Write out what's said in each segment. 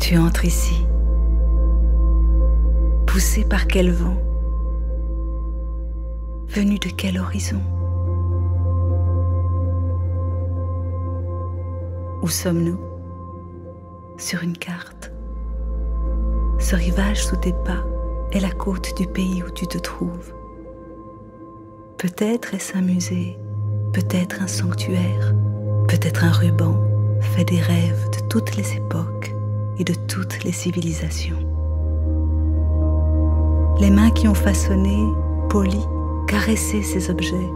Tu entres ici, poussé par quel vent? Venu de quel horizon? Où sommes-nous? Sur une carte. Ce rivage sous tes pas est la côte du pays où tu te trouves. Peut-être est-ce un musée, peut-être un sanctuaire, peut-être un ruban fait des rêves de toutes les époques et de toutes les civilisations. Les mains qui ont façonné, poli, caressé ces objets,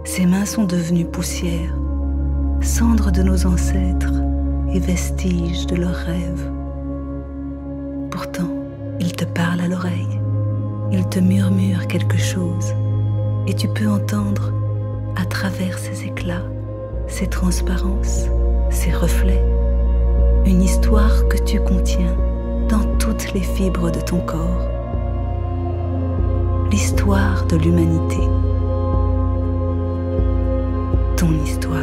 ces mains sont devenues poussière, cendres de nos ancêtres et vestiges de leurs rêves. Pourtant, ils te parlent à l'oreille, ils te murmurent quelque chose, et tu peux entendre, à travers ces éclats, ces transparences, ces reflets, une histoire que tu contiens dans toutes les fibres de ton corps. L'histoire de l'humanité. Ton histoire.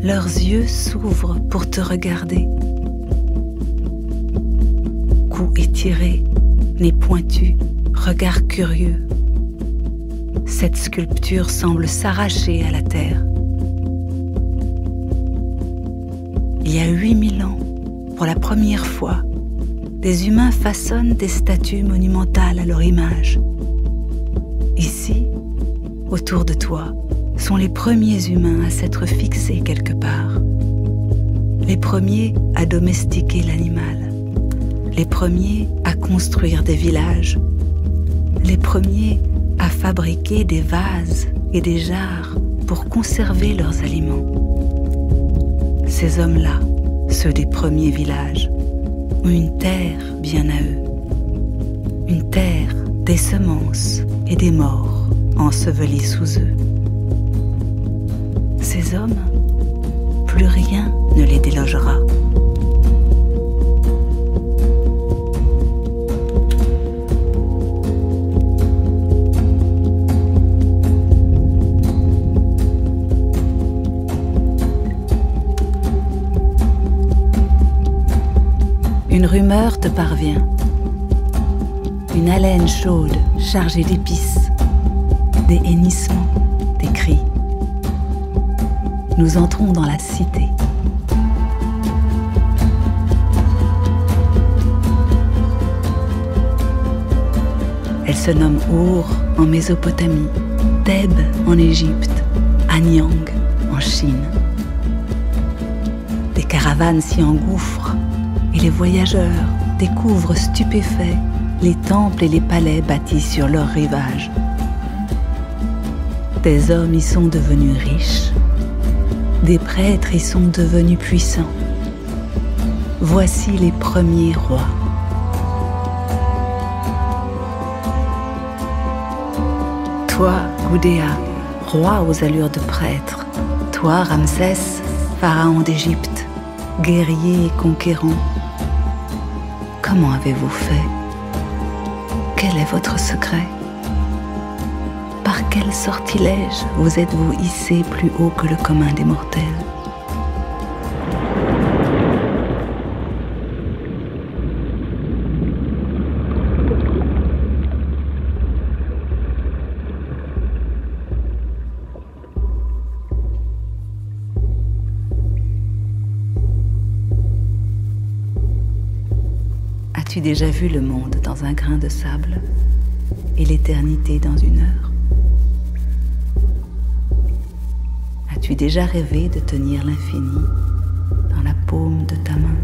Leurs yeux s'ouvrent pour te regarder. Cou étiré, nez pointu, regard curieux. Cette sculpture semble s'arracher à la terre. Il y a 8000 ans, pour la première fois, des humains façonnent des statues monumentales à leur image. Ici, autour de toi, sont les premiers humains à s'être fixés quelque part. Les premiers à domestiquer l'animal. Les premiers à construire des villages. Les premiers à fabriquer des vases et des jarres pour conserver leurs aliments. Ces hommes-là, ceux des premiers villages, ont une terre bien à eux. Une terre des semences et des morts ensevelis sous eux. Ces hommes, plus rien ne les délogera. Une rumeur te parvient. Une haleine chaude chargée d'épices, des hennissements, des cris. Nous entrons dans la cité. Elle se nomme Our en Mésopotamie, Thèbes en Égypte, Anyang en Chine. Des caravanes s'y engouffrent et les voyageurs découvrent stupéfaits les temples et les palais bâtis sur leur rivage. Des hommes y sont devenus riches. Des prêtres y sont devenus puissants. Voici les premiers rois. Toi, Gudea, roi aux allures de prêtre. Toi, Ramsès, pharaon d'Égypte, guerrier et conquérant. Comment avez-vous fait? Quel est votre secret? Par quel sortilège vous êtes-vous hissé plus haut que le commun des mortels? As-tu déjà vu le monde dans un grain de sable et l'éternité dans une heure? As-tu déjà rêvé de tenir l'infini dans la paume de ta main?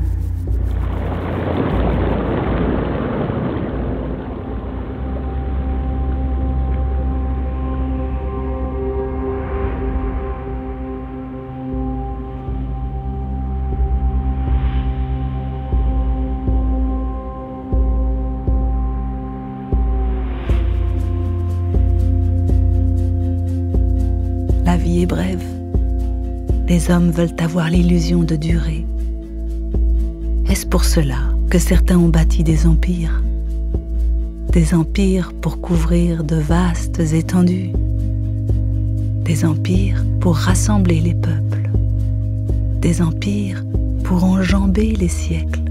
vie est brève. Les hommes veulent avoir l'illusion de durer. Est-ce pour cela que certains ont bâti des empires? Des empires pour couvrir de vastes étendues. Des empires pour rassembler les peuples. Des empires pour enjamber les siècles.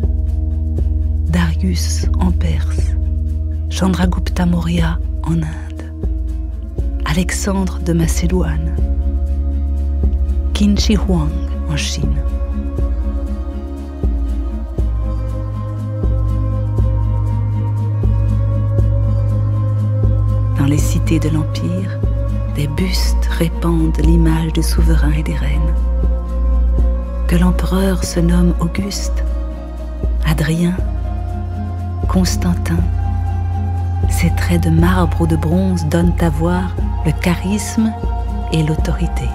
Darius en Perse, Chandragupta Maurya en Inde, Alexandre de Macédoine, Qin Shi Huang en Chine. Dans les cités de l'Empire, des bustes répandent l'image des souverains et des reines. Que l'empereur se nomme Auguste, Adrien, Constantin, ces traits de marbre ou de bronze donnent à voir le charisme et l'autorité.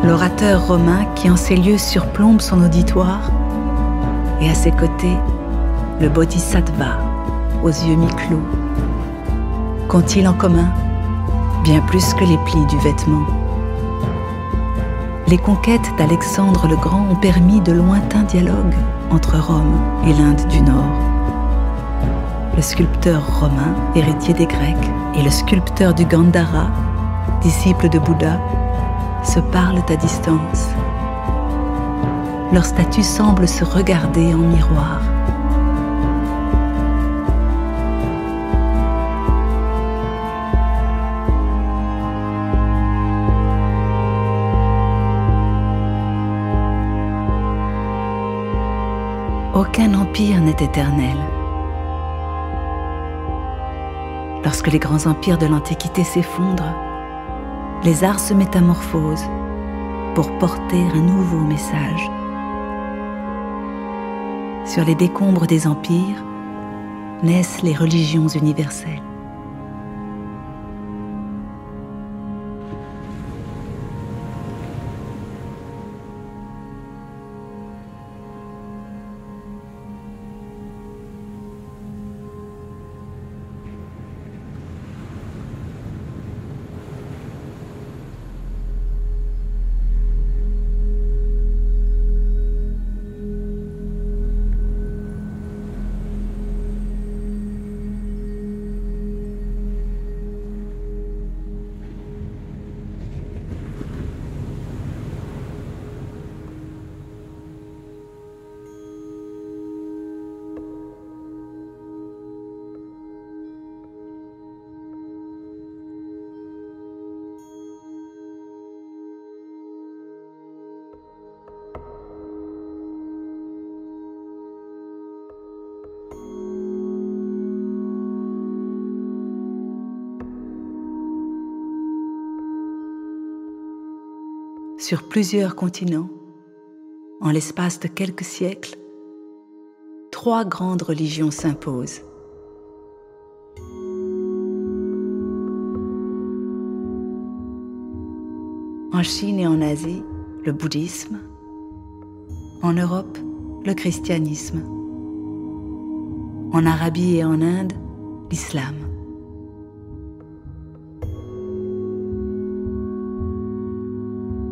L'orateur romain qui en ces lieux surplombe son auditoire, et à ses côtés, le bodhisattva aux yeux mi-clos. Qu'ont-ils en commun? Bien plus que les plis du vêtement. Les conquêtes d'Alexandre le Grand ont permis de lointains dialogues entre Rome et l'Inde du Nord. Le sculpteur romain, héritier des Grecs, et le sculpteur du Gandhara, disciple de Bouddha, se parlent à distance. Leurs statues semblent se regarder en miroir. Aucun empire n'est éternel. Lorsque les grands empires de l'Antiquité s'effondrent, les arts se métamorphosent pour porter un nouveau message. Sur les décombres des empires naissent les religions universelles. Sur plusieurs continents, en l'espace de quelques siècles, 3 grandes religions s'imposent. En Chine et en Asie, le bouddhisme. En Europe, le christianisme. En Arabie et en Inde, l'islam.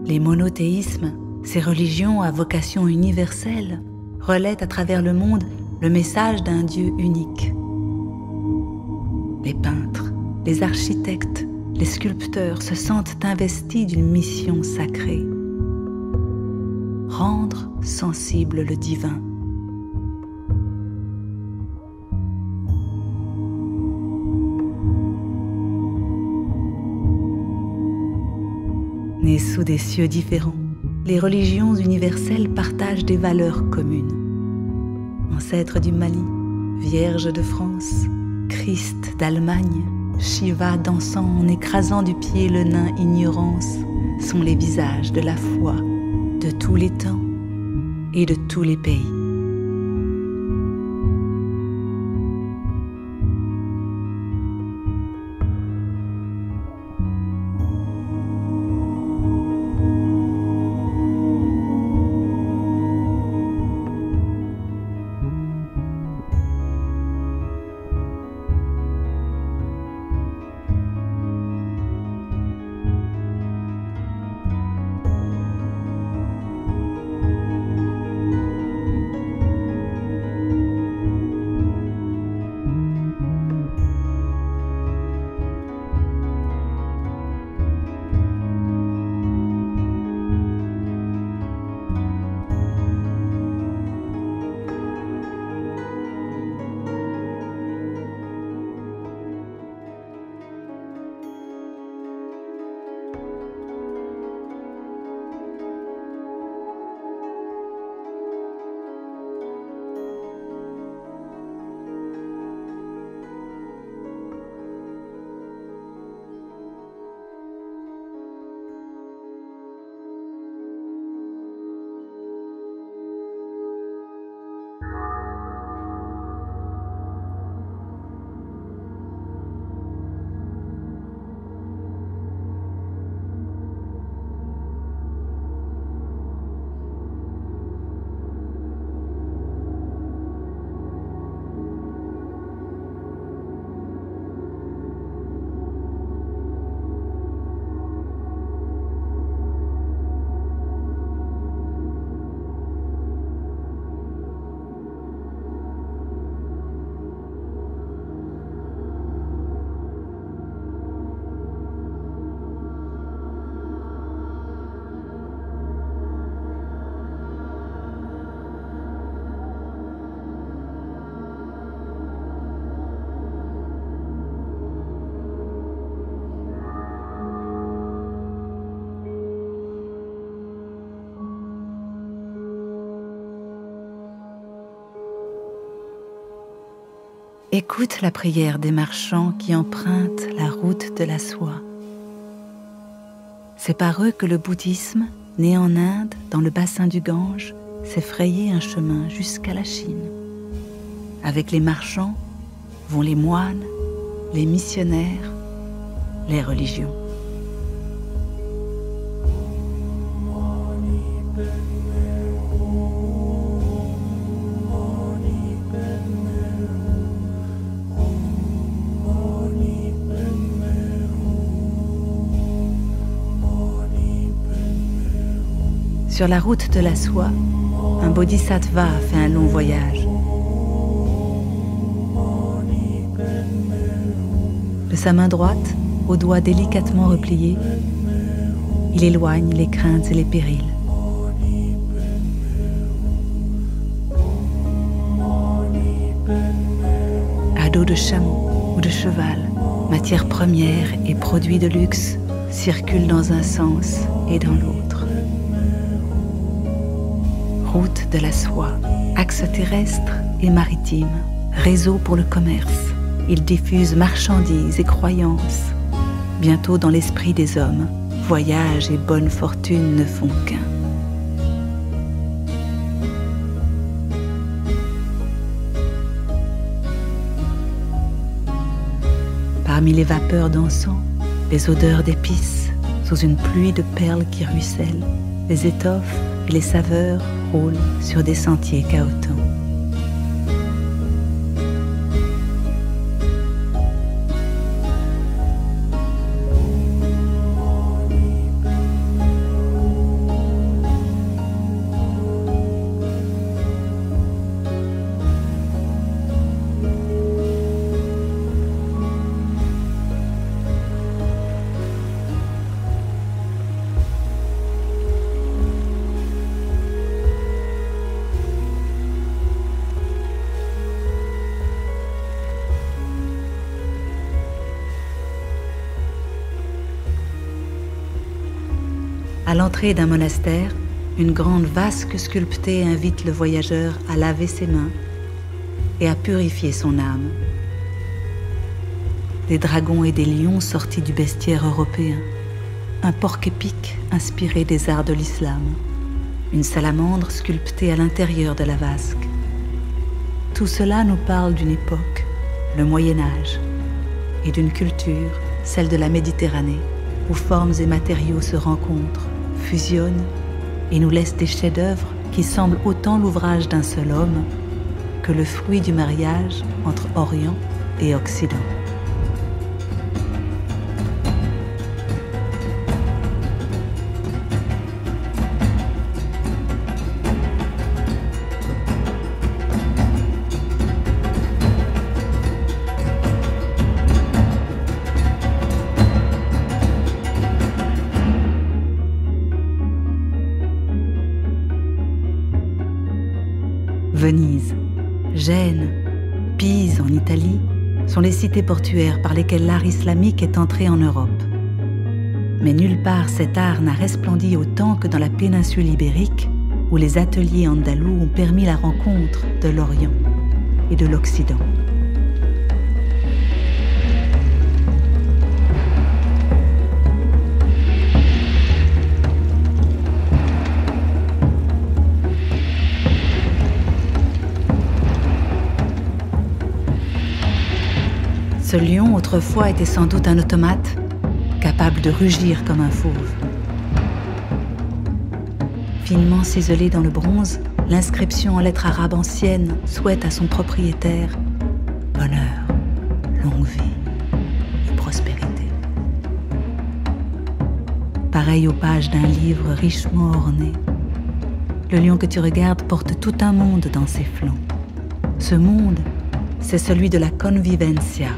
Les monothéismes, ces religions à vocation universelle, relaient à travers le monde le message d'un Dieu unique. Les peintres, les architectes, les sculpteurs se sentent investis d'une mission sacrée. Rendre sensible le divin. Nées sous des cieux différents, les religions universelles partagent des valeurs communes. Ancêtre du Mali, Vierge de France, Christ d'Allemagne, Shiva dansant en écrasant du pied le nain ignorance sont les visages de la foi de tous les temps et de tous les pays. Écoute la prière des marchands qui empruntent la route de la soie. C'est par eux que le bouddhisme, né en Inde, dans le bassin du Gange, s'est frayé un chemin jusqu'à la Chine. Avec les marchands vont les moines, les missionnaires, les religions. Sur la route de la soie, un bodhisattva a fait un long voyage. De sa main droite, aux doigts délicatement repliés, il éloigne les craintes et les périls. À dos de chameau ou de cheval, matière première et produits de luxe circulent dans un sens et dans l'autre. Route de la soie, axe terrestre et maritime, réseau pour le commerce. Il diffuse marchandises et croyances. Bientôt dans l'esprit des hommes, voyage et bonne fortune ne font qu'un. Parmi les vapeurs d'encens, les odeurs d'épices, sous une pluie de perles qui ruissellent, les étoffes et les saveurs roulent sur des sentiers cahotants. À l'entrée d'un monastère, une grande vasque sculptée invite le voyageur à laver ses mains et à purifier son âme. Des dragons et des lions sortis du bestiaire européen, un porc-épic inspiré des arts de l'islam, une salamandre sculptée à l'intérieur de la vasque. Tout cela nous parle d'une époque, le Moyen-Âge, et d'une culture, celle de la Méditerranée, où formes et matériaux se rencontrent, fusionnent et nous laissent des chefs-d'œuvre qui semblent autant l'ouvrage d'un seul homme que le fruit du mariage entre Orient et Occident. Venise, Gênes, Pise en Italie sont les cités portuaires par lesquelles l'art islamique est entré en Europe. Mais nulle part cet art n'a resplendi autant que dans la péninsule ibérique, où les ateliers andalous ont permis la rencontre de l'Orient et de l'Occident. Ce lion, autrefois, était sans doute un automate, capable de rugir comme un fauve. Finement ciselée dans le bronze, l'inscription en lettres arabes anciennes souhaite à son propriétaire bonheur, longue vie et prospérité. Pareil aux pages d'un livre richement orné, le lion que tu regardes porte tout un monde dans ses flancs. Ce monde, c'est celui de la convivencia,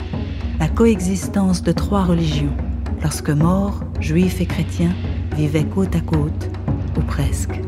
la coexistence de trois religions, lorsque morts, juifs et chrétiens, vivaient côte à côte, ou presque.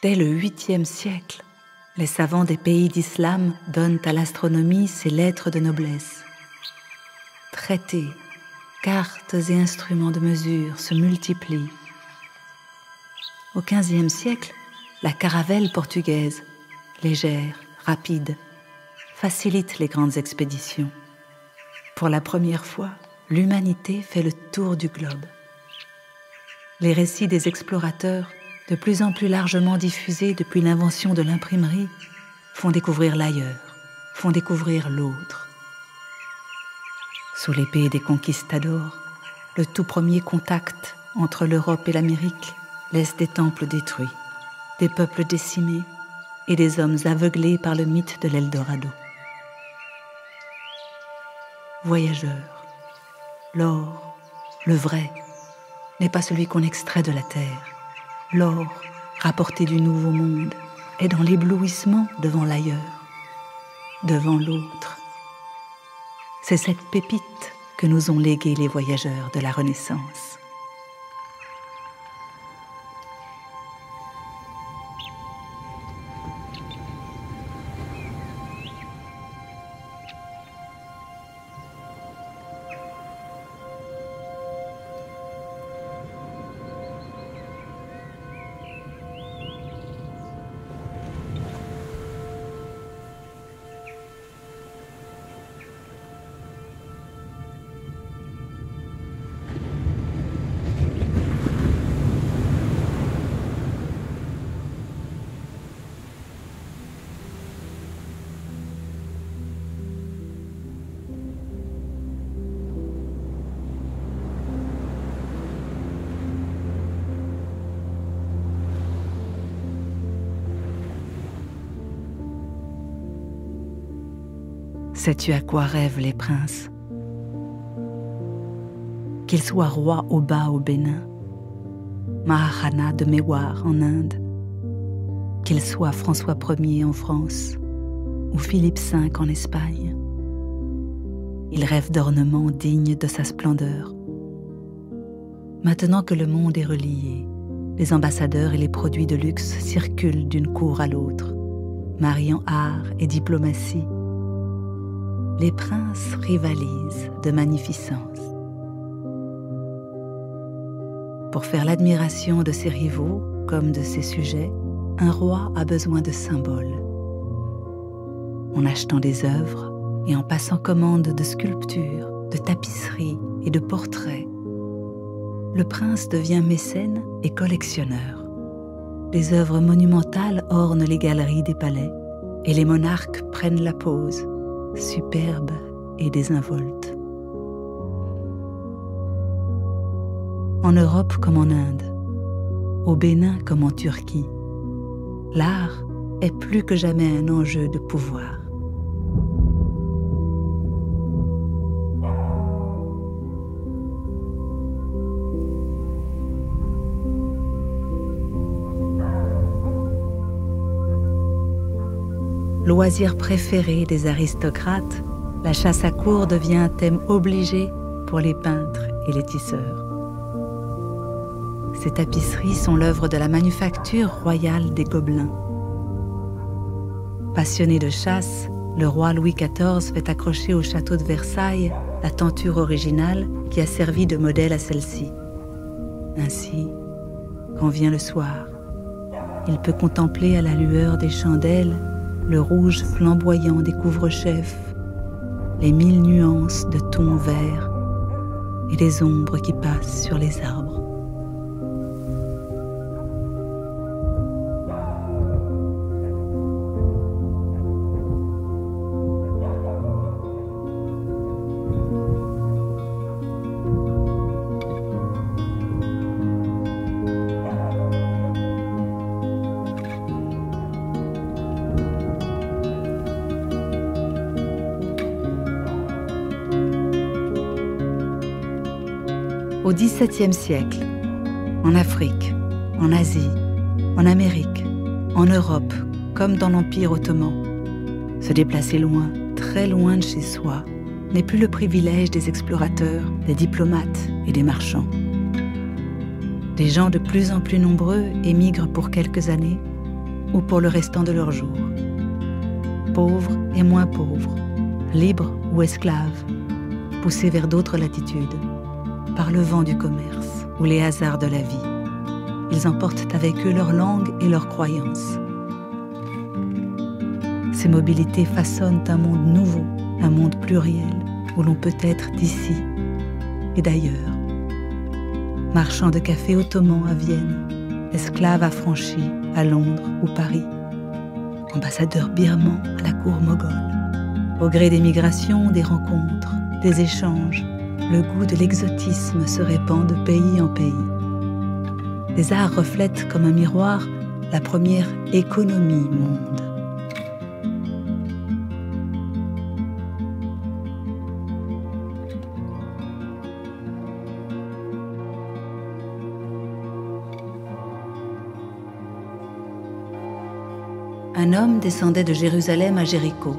Dès le 8e siècle, les savants des pays d'islam donnent à l'astronomie ses lettres de noblesse. Traités, cartes et instruments de mesure se multiplient. Au XVe siècle, la caravelle portugaise, légère, rapide, facilite les grandes expéditions. Pour la première fois, l'humanité fait le tour du globe. Les récits des explorateurs, de plus en plus largement diffusés depuis l'invention de l'imprimerie, font découvrir l'ailleurs, font découvrir l'autre. Sous l'épée des conquistadors, le tout premier contact entre l'Europe et l'Amérique laisse des temples détruits, des peuples décimés et des hommes aveuglés par le mythe de l'Eldorado. Voyageurs, l'or, le vrai, n'est pas celui qu'on extrait de la terre. L'or, rapporté du nouveau monde, est dans l'éblouissement devant l'ailleurs, devant l'autre. C'est cette pépite que nous ont léguée les voyageurs de la Renaissance. Sais-tu à quoi rêvent les princes? Qu'ils soient rois Oba au Bénin, Maharaja de Mewar en Inde, qu'ils soient François Ier en France ou Philippe V en Espagne, ils rêvent d'ornements dignes de sa splendeur. Maintenant que le monde est relié, les ambassadeurs et les produits de luxe circulent d'une cour à l'autre, mariant art et diplomatie. Les princes rivalisent de magnificence. Pour faire l'admiration de ses rivaux comme de ses sujets, un roi a besoin de symboles. En achetant des œuvres et en passant commande de sculptures, de tapisseries et de portraits, le prince devient mécène et collectionneur. Les œuvres monumentales ornent les galeries des palais et les monarques prennent la pose, superbe et désinvolte. En Europe comme en Inde, au Bénin comme en Turquie, l'art est plus que jamais un enjeu de pouvoir. Loisir préféré des aristocrates, la chasse à courre devient un thème obligé pour les peintres et les tisseurs. Ces tapisseries sont l'œuvre de la manufacture royale des Gobelins. Passionné de chasse, le roi Louis XIV fait accrocher au château de Versailles la tenture originale qui a servi de modèle à celle-ci. Ainsi, quand vient le soir, il peut contempler à la lueur des chandelles le rouge flamboyant des couvre-chefs, les 1000 nuances de tons verts et les ombres qui passent sur les arbres. Au XVIIe siècle, en Afrique, en Asie, en Amérique, en Europe, comme dans l'Empire ottoman, se déplacer loin, très loin de chez soi, n'est plus le privilège des explorateurs, des diplomates et des marchands. Des gens de plus en plus nombreux émigrent pour quelques années ou pour le restant de leurs jours. Pauvres et moins pauvres, libres ou esclaves, poussés vers d'autres latitudes, par le vent du commerce ou les hasards de la vie. Ils emportent avec eux leur langue et leurs croyances. Ces mobilités façonnent un monde nouveau, un monde pluriel, où l'on peut être d'ici et d'ailleurs. Marchand de café ottoman à Vienne, esclave affranchi à Londres ou Paris, ambassadeur birman à la cour moghole. Au gré des migrations, des rencontres, des échanges, le goût de l'exotisme se répand de pays en pays. Les arts reflètent comme un miroir la première économie monde. Un homme descendait de Jérusalem à Jéricho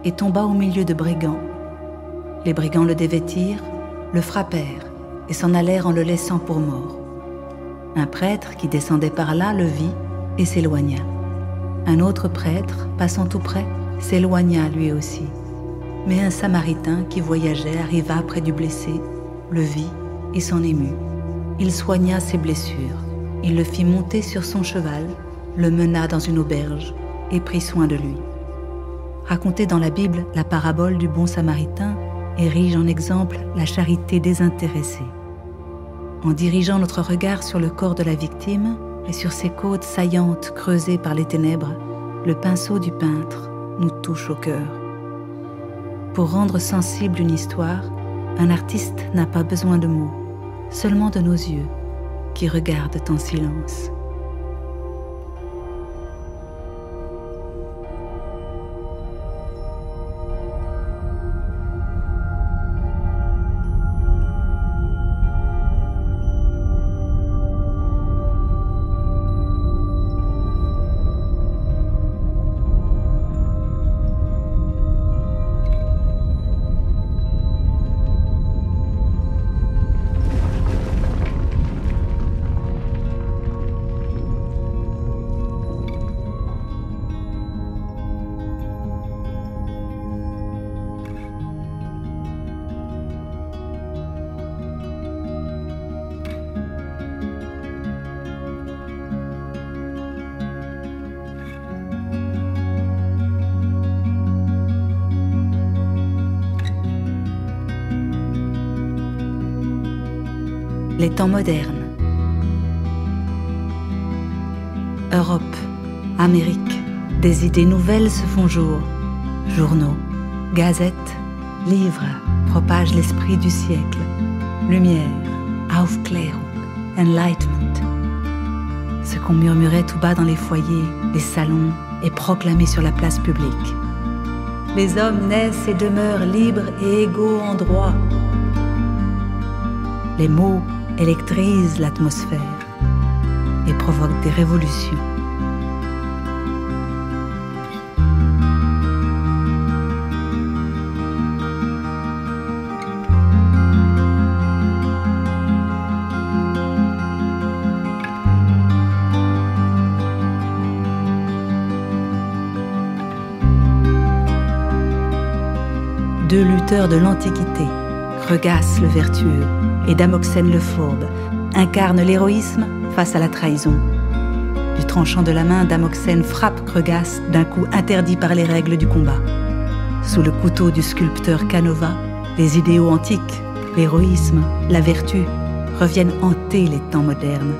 et tomba au milieu de brigands. Les brigands le dévêtirent, le frappèrent et s'en allèrent en le laissant pour mort. Un prêtre qui descendait par là le vit et s'éloigna. Un autre prêtre, passant tout près, s'éloigna lui aussi. Mais un Samaritain qui voyageait arriva près du blessé, le vit et s'en émut. Il soigna ses blessures. Il le fit monter sur son cheval, le mena dans une auberge et prit soin de lui. Racontée dans la Bible, la parabole du bon Samaritain érige en exemple la charité désintéressée. En dirigeant notre regard sur le corps de la victime et sur ses côtes saillantes creusées par les ténèbres, le pinceau du peintre nous touche au cœur. Pour rendre sensible une histoire, un artiste n'a pas besoin de mots, seulement de nos yeux qui regardent en silence. Les temps modernes. Europe, Amérique, des idées nouvelles se font jour. Journaux, gazettes, livres propagent l'esprit du siècle. Lumière, Aufklärung, Enlightenment. Ce qu'on murmurait tout bas dans les foyers, les salons, est proclamé sur la place publique. Les hommes naissent et demeurent libres et égaux en droit. Les mots électrisent l'atmosphère et provoquent des révolutions. Deux lutteurs de l'Antiquité, Creugas le vertueux et Damoxène le fourbe, incarnent l'héroïsme face à la trahison. Du tranchant de la main, Damoxène frappe Creugas d'un coup interdit par les règles du combat. Sous le couteau du sculpteur Canova, les idéaux antiques, l'héroïsme, la vertu, reviennent hanter les temps modernes.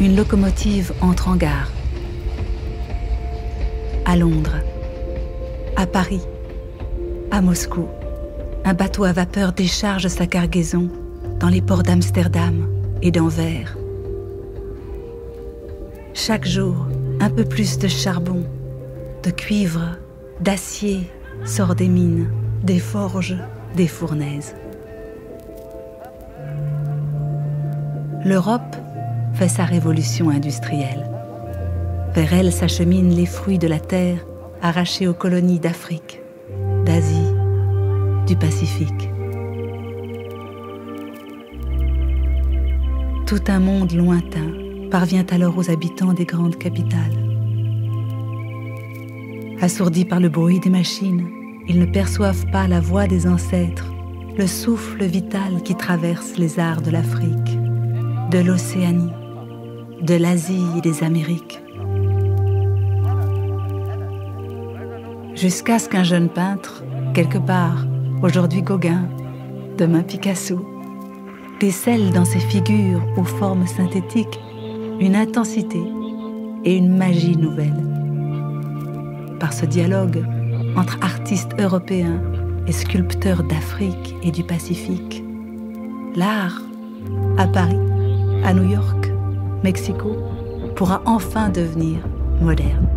une locomotive entre en gare. À Londres, à Paris, à Moscou, un bateau à vapeur décharge sa cargaison dans les ports d'Amsterdam et d'Anvers. Chaque jour, un peu plus de charbon, de cuivre, d'acier sort des mines, des forges, des fournaises. L'Europe fait sa révolution industrielle. Vers elle s'acheminent les fruits de la terre arrachés aux colonies d'Afrique, d'Asie, du Pacifique. Tout un monde lointain parvient alors aux habitants des grandes capitales. Assourdis par le bruit des machines, ils ne perçoivent pas la voix des ancêtres, le souffle vital qui traverse les arts de l'Afrique, de l'Océanie, de l'Asie et des Amériques. Jusqu'à ce qu'un jeune peintre, quelque part, aujourd'hui Gauguin, demain Picasso, décèle dans ses figures aux formes synthétiques une intensité et une magie nouvelles. Par ce dialogue entre artistes européens et sculpteurs d'Afrique et du Pacifique, l'art, à Paris, à New York, Mexico, pourra enfin devenir moderne.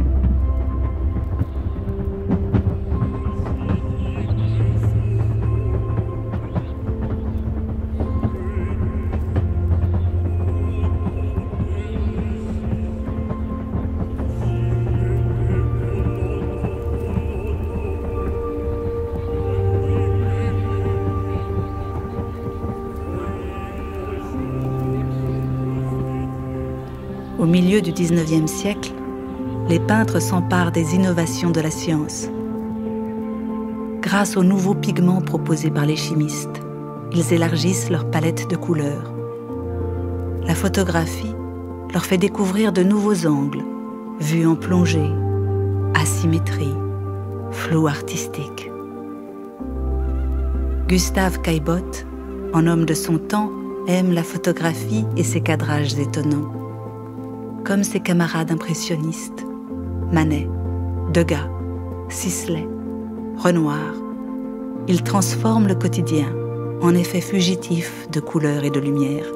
Au milieu du XIXe siècle, les peintres s'emparent des innovations de la science. Grâce aux nouveaux pigments proposés par les chimistes, ils élargissent leur palette de couleurs. La photographie leur fait découvrir de nouveaux angles, vue en plongée, asymétrie, flou artistique. Gustave Caillebotte, en homme de son temps, aime la photographie et ses cadrages étonnants. Comme ses camarades impressionnistes, Manet, Degas, Sisley, Renoir, il transforme le quotidien en effet fugitif de couleurs et de lumière.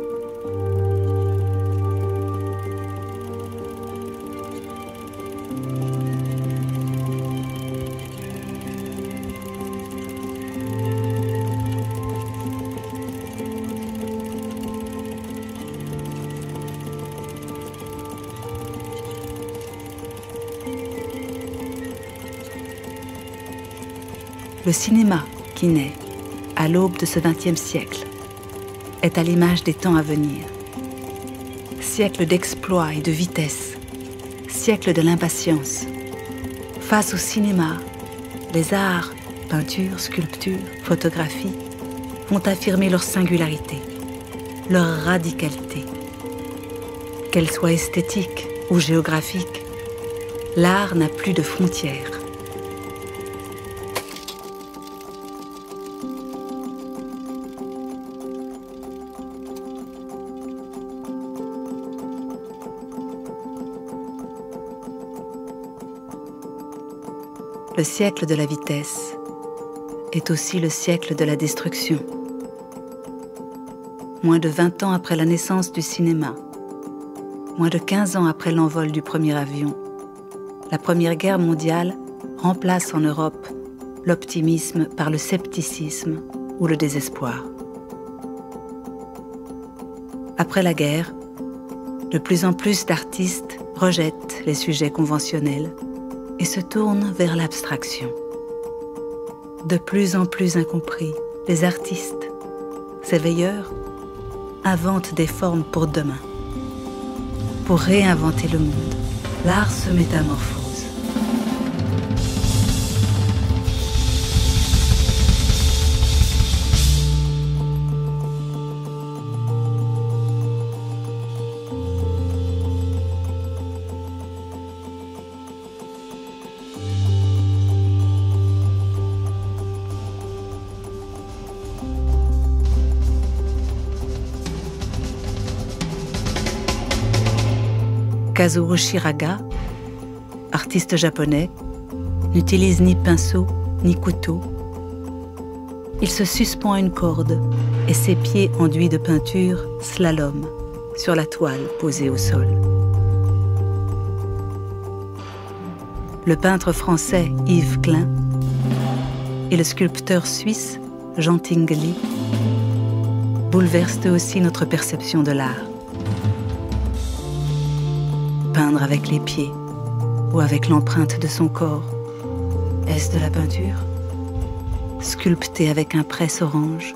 Le cinéma qui naît, à l'aube de ce XXe siècle, est à l'image des temps à venir. Siècle d'exploit et de vitesse, siècle de l'impatience. Face au cinéma, les arts, peinture, sculpture, photographie, vont affirmer leur singularité, leur radicalité. Qu'elle soit esthétique ou géographique, l'art n'a plus de frontières. Le siècle de la vitesse est aussi le siècle de la destruction. Moins de 20 ans après la naissance du cinéma, moins de 15 ans après l'envol du premier avion, la Première Guerre mondiale remplace en Europe l'optimisme par le scepticisme ou le désespoir. Après la guerre, de plus en plus d'artistes rejettent les sujets conventionnels et se tournent vers l'abstraction. De plus en plus incompris, les artistes, ces veilleurs, inventent des formes pour demain. Pour réinventer le monde, l'art se métamorphose. Kazuo Shiraga, artiste japonais, n'utilise ni pinceau ni couteau. Il se suspend à une corde et ses pieds enduits de peinture slalom sur la toile posée au sol. Le peintre français Yves Klein et le sculpteur suisse Jean Tinguely bouleversent eux aussi notre perception de l'art. Peindre avec les pieds ou avec l'empreinte de son corps, est-ce de la peinture? Sculpter avec un presse-orange,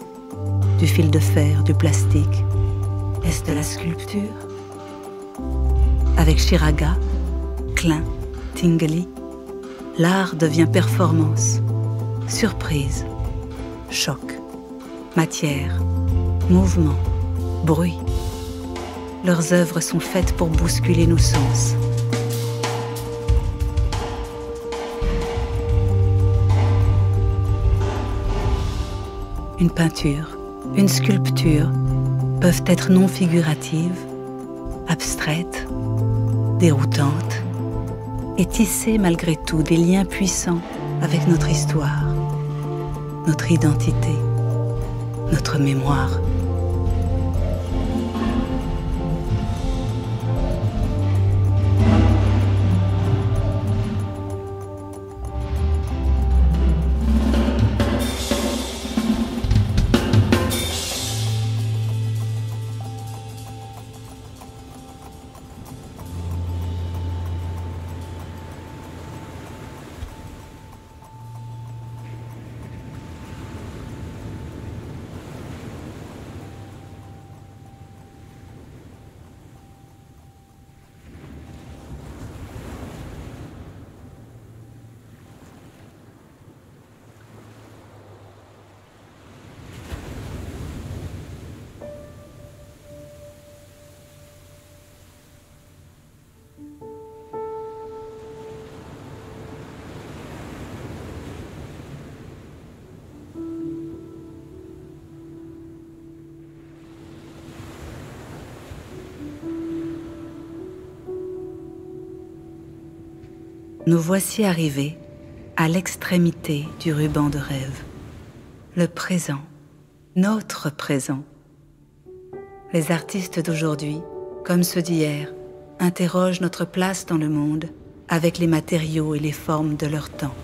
du fil de fer, du plastique, est-ce de la sculpture? Avec Shiraga, Klein, Tinguely, l'art devient performance, surprise, choc, matière, mouvement, bruit. Leurs œuvres sont faites pour bousculer nos sens. Une peinture, une sculpture peuvent être non figuratives, abstraites, déroutantes, et tisser malgré tout des liens puissants avec notre histoire, notre identité, notre mémoire. Nous voici arrivés à l'extrémité du ruban de rêve. Le présent, notre présent. Les artistes d'aujourd'hui, comme ceux d'hier, interrogent notre place dans le monde avec les matériaux et les formes de leur temps.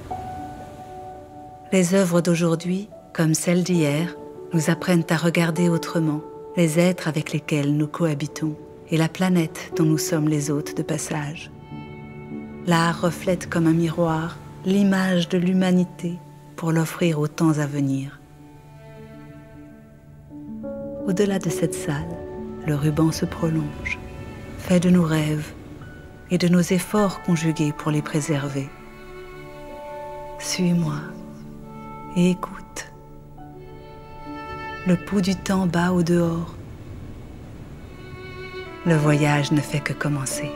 Les œuvres d'aujourd'hui, comme celles d'hier, nous apprennent à regarder autrement les êtres avec lesquels nous cohabitons et la planète dont nous sommes les hôtes de passage. L'art reflète comme un miroir l'image de l'humanité pour l'offrir aux temps à venir. Au-delà de cette salle, le ruban se prolonge, fait de nos rêves et de nos efforts conjugués pour les préserver. Suis-moi et écoute. Le pouls du temps bat au dehors. Le voyage ne fait que commencer.